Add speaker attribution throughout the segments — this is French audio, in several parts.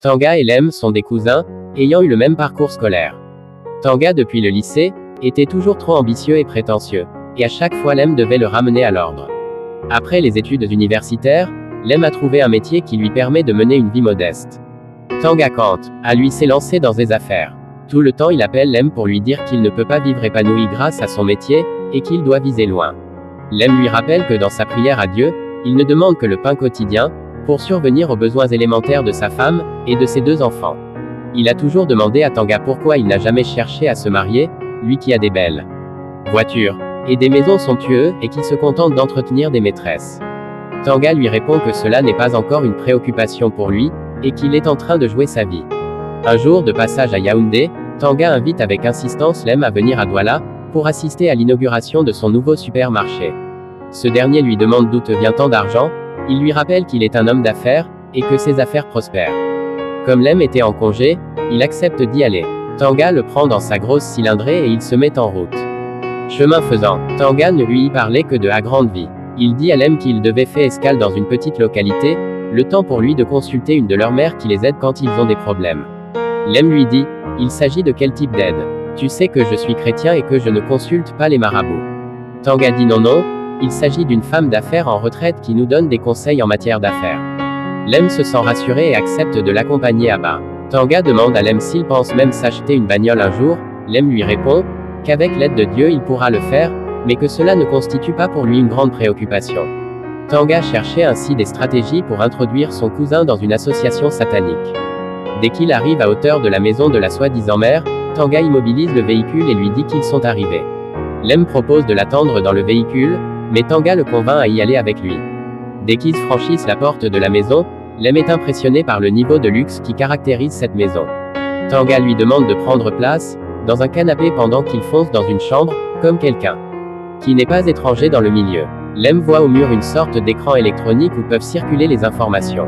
Speaker 1: Tanga et Lem sont des cousins, ayant eu le même parcours scolaire. Tanga depuis le lycée, était toujours trop ambitieux et prétentieux, et à chaque fois Lem devait le ramener à l'ordre. Après les études universitaires, Lem a trouvé un métier qui lui permet de mener une vie modeste. Tanga quant à lui s'est lancé dans des affaires. Tout le temps il appelle Lem pour lui dire qu'il ne peut pas vivre épanoui grâce à son métier, et qu'il doit viser loin. Lem lui rappelle que dans sa prière à Dieu, il ne demande que le pain quotidien, pour survenir aux besoins élémentaires de sa femme, et de ses 2 enfants. Il a toujours demandé à Tanga pourquoi il n'a jamais cherché à se marier, lui qui a des belles voitures, et des maisons somptueuses, et qui se contente d'entretenir des maîtresses. Tanga lui répond que cela n'est pas encore une préoccupation pour lui, et qu'il est en train de jouer sa vie. Un jour de passage à Yaoundé, Tanga invite avec insistance Lem à venir à Douala, pour assister à l'inauguration de son nouveau supermarché. Ce dernier lui demande d'où te vient tant d'argent, il lui rappelle qu'il est un homme d'affaires, et que ses affaires prospèrent. Comme Lem était en congé, il accepte d'y aller. Tanga le prend dans sa grosse cylindrée et il se met en route. Chemin faisant, Tanga ne lui y parlait que de la grande vie. Il dit à Lem qu'il devait faire escale dans une petite localité, le temps pour lui de consulter une de leurs mères qui les aide quand ils ont des problèmes. Lem lui dit, il s'agit de quel type d'aide? Tu sais que je suis chrétien et que je ne consulte pas les marabouts. Tanga dit non, il s'agit d'une femme d'affaires en retraite qui nous donne des conseils en matière d'affaires. Lem se sent rassuré et accepte de l'accompagner à bas. Tanga demande à Lem s'il pense même s'acheter une bagnole un jour. Lem lui répond qu'avec l'aide de Dieu il pourra le faire, mais que cela ne constitue pas pour lui une grande préoccupation. Tanga cherchait ainsi des stratégies pour introduire son cousin dans une association satanique. Dès qu'il arrive à hauteur de la maison de la soi-disant mère, Tanga immobilise le véhicule et lui dit qu'ils sont arrivés. Lem propose de l'attendre dans le véhicule, mais Tanga le convainc à y aller avec lui. Dès qu'ils franchissent la porte de la maison, Lem est impressionné par le niveau de luxe qui caractérise cette maison. Tanga lui demande de prendre place, dans un canapé pendant qu'il fonce dans une chambre, comme quelqu'un qui n'est pas étranger dans le milieu. Lem voit au mur une sorte d'écran électronique où peuvent circuler les informations.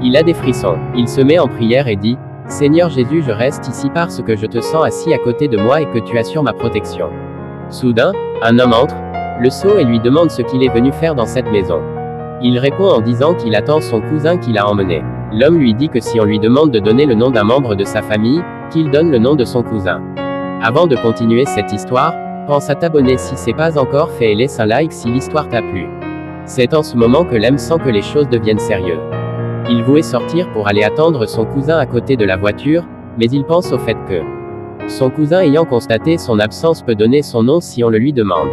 Speaker 1: Il a des frissons. Il se met en prière et dit, « Seigneur Jésus, je reste ici parce que je te sens assis à côté de moi et que tu assures ma protection. » Soudain, un homme entre le seau et lui demande ce qu'il est venu faire dans cette maison. Il répond en disant qu'il attend son cousin qui l'a emmené. L'homme lui dit que si on lui demande de donner le nom d'un membre de sa famille, qu'il donne le nom de son cousin. Avant de continuer cette histoire, pense à t'abonner si c'est pas encore fait et laisse un like si l'histoire t'a plu. C'est en ce moment que Lem sent que les choses deviennent sérieuses. Il voulait sortir pour aller attendre son cousin à côté de la voiture, mais il pense au fait que son cousin ayant constaté son absence peut donner son nom si on le lui demande.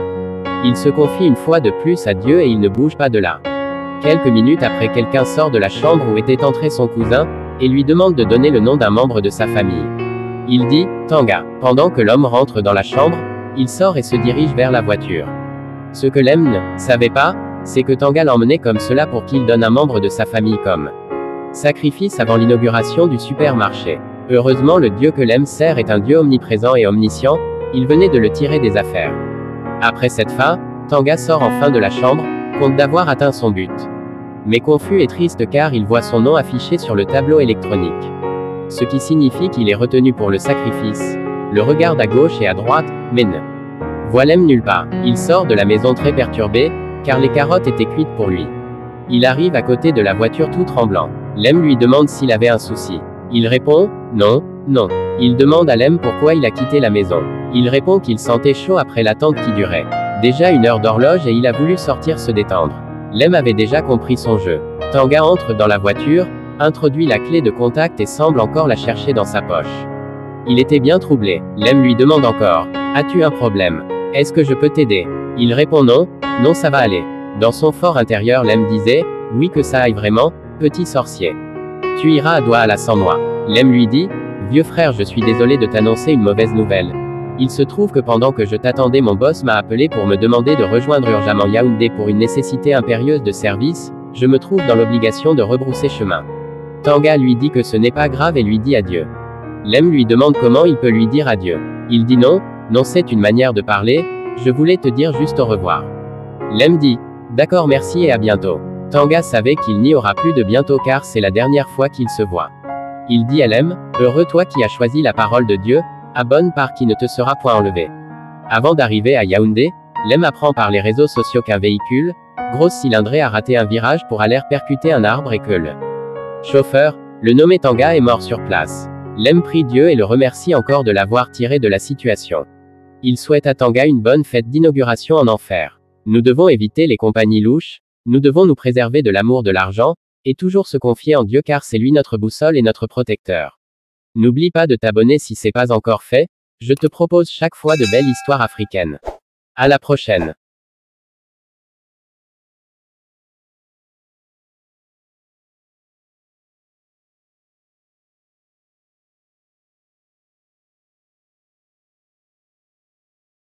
Speaker 1: Il se confie une fois de plus à Dieu et il ne bouge pas de là. Quelques minutes après, quelqu'un sort de la chambre où était entré son cousin, et lui demande de donner le nom d'un membre de sa famille. Il dit, Tanga. Pendant que l'homme rentre dans la chambre, il sort et se dirige vers la voiture. Ce que Lem ne savait pas, c'est que Tanga l'emmenait comme cela pour qu'il donne un membre de sa famille comme sacrifice avant l'inauguration du supermarché. Heureusement le Dieu que Lem sert est un Dieu omniprésent et omniscient, il venait de le tirer des affaires. Après cette fin, Tanga sort enfin de la chambre, compte d'avoir atteint son but. Mais confus et triste car il voit son nom affiché sur le tableau électronique. Ce qui signifie qu'il est retenu pour le sacrifice. Le regarde à gauche et à droite, mais ne voit Lem nulle part. Il sort de la maison très perturbé, car les carottes étaient cuites pour lui. Il arrive à côté de la voiture tout tremblant. Lem lui demande s'il avait un souci. Il répond, non. Il demande à Lem pourquoi il a quitté la maison. Il répond qu'il sentait chaud après l'attente qui durait déjà 1 heure d'horloge et il a voulu sortir se détendre. Lem avait déjà compris son jeu. Tanga entre dans la voiture, introduit la clé de contact et semble encore la chercher dans sa poche. Il était bien troublé. Lem lui demande encore, as-tu un problème? Est-ce que je peux t'aider? Il répond non, ça va aller. Dans son fort intérieur Lem disait, oui que ça aille vraiment, petit sorcier. Tu iras à Douala sans moi. Lem lui dit, vieux frère je suis désolé de t'annoncer une mauvaise nouvelle. Il se trouve que pendant que je t'attendais mon boss m'a appelé pour me demander de rejoindre urgemment Yaoundé pour une nécessité impérieuse de service, je me trouve dans l'obligation de rebrousser chemin. Tanga lui dit que ce n'est pas grave et lui dit adieu. Lem lui demande comment il peut lui dire adieu. Il dit non c'est une manière de parler, je voulais te dire juste au revoir. Lem dit, d'accord merci et à bientôt. Tanga savait qu'il n'y aura plus de bientôt car c'est la dernière fois qu'ils se voient. Il dit à Lem, heureux toi qui as choisi la parole de Dieu, à bonne part qui ne te sera point enlevée. Avant d'arriver à Yaoundé, Lem apprend par les réseaux sociaux qu'un véhicule, grosse cylindrée a raté un virage pour aller percuter un arbre et que le chauffeur Le nommé Tanga est mort sur place. Lem prie Dieu et le remercie encore de l'avoir tiré de la situation. Il souhaite à Tanga une bonne fête d'inauguration en enfer. Nous devons éviter les compagnies louches, nous devons nous préserver de l'amour de l'argent, et toujours se confier en Dieu car c'est lui notre boussole et notre protecteur. N'oublie pas de t'abonner si c'est pas encore fait, je te propose chaque fois de belles histoires africaines. À la prochaine.